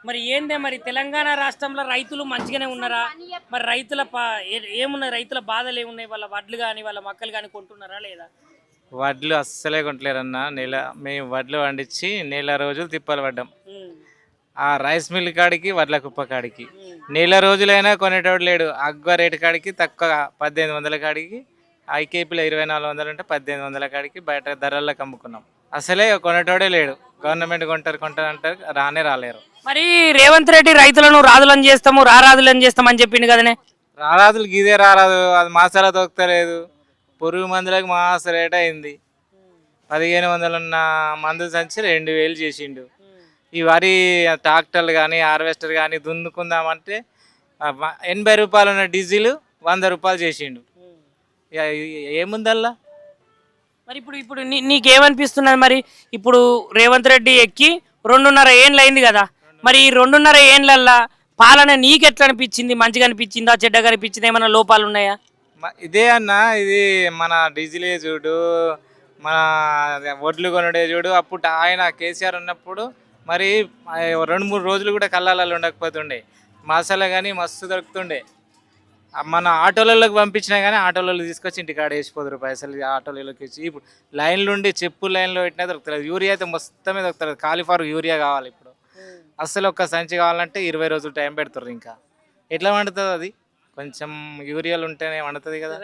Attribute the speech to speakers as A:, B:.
A: మరి ఏందే మరి తెలంగాణ రాష్ట్రంలో రైతులు మంచిగానే ఉన్నారా? మరి ఏమున్నాయి, రైతుల బాధలు ఏమున్నాయి? వాళ్ళ వడ్లు కానీ వాళ్ళ మొక్కలు కానీ కొంటున్నారా లేదా?
B: వడ్లు అస్సలే కొంటలేరన్న. మేము వడ్లు పండించి నెల రోజులు తిప్పలు పడ్డాం.
A: ఉమ్,
B: ఆ రైస్ మిల్ కాడికి వడ్ల కుప్ప కాడికి
A: ఉమ్,
B: నెల రోజులైనా కొనేటోడు లేడు. అగ్వ రేటు కాడికి తక్కువ 1800 కాడికి, ఐకేపీలో 2400 అంటే 1800 కాడికి బయట ధరలకు అమ్ముకున్నాం. అసలే కొనేటోడే లేడు. గవర్నమెంట్ కొంటారు అంటారు, రాలేరు.
A: మరి రేవంత్ రెడ్డి రైతులను రాజులను చేస్తాము రారాజులను చేస్తామని చెప్పిండు కదనే.
B: రారాదులు గీదే రారాదు, అది మాసాల దొరకలేదు. పురుగు మందులకు మాస రేట్ అయింది. 1500 ఉన్న మందు సంచి 2000 చేసిండు. ఈ వరి ట్రాక్టర్లు కానీ హార్వెస్టర్ కానీ దున్నుకుందామంటే 80 రూపాయలు ఉన్న డీజిల్ 100 రూపాయలు చేసిండు. ఇక ఏముందల్లా?
A: మరి ఇప్పుడు ఇప్పుడు నీకేమనిపిస్తున్నది? మరి ఇప్పుడు రేవంత్ రెడ్డి ఎక్కి 2.5 ఏండ్లు అయింది కదా. మరి ఈ 2.5 ఏండ్లల్లా పాలన నీకెట్లా అనిపించింది? మంచిగా అనిపించిందా, చెడ్డగా అనిపించింది? ఏమైనా లోపాలు ఉన్నాయా?
B: ఇదే అన్న, ఇది మన డీజిలే చూడు, మన వడ్లు కొనుడే చూడు. అప్పుడు ఆయన కేసీఆర్ ఉన్నప్పుడు మరి 2-3 రోజులు కూడా కళ్ళాలలో ఉండకపోతుండే. మసాలా కానీ మస్తు దొరుకుతుండే. మన ఆటోలలోకి పంపించినా కానీ ఆటోలలో తీసుకొచ్చి ఇంటికాడ వేసిపోదురు పైసలు. ఆటోలలోకి ఇచ్చి ఇప్పుడు లైన్లు ఉండి చెప్పు లైన్లో పెట్టినా దొరుకుతుంది. యూరియా అయితే మొత్తమే దొరుకుతుంది. కాలిఫార్ యూరియా కావాలి ఇప్పుడు. అస్సలు ఒక్క సంచి కావాలంటే 20 రోజులు టైం పెడతారు. ఇంకా ఎట్లా వండుతుంది అది? కొంచెం యూరియాలు ఉంటేనే వండుతుంది కదా.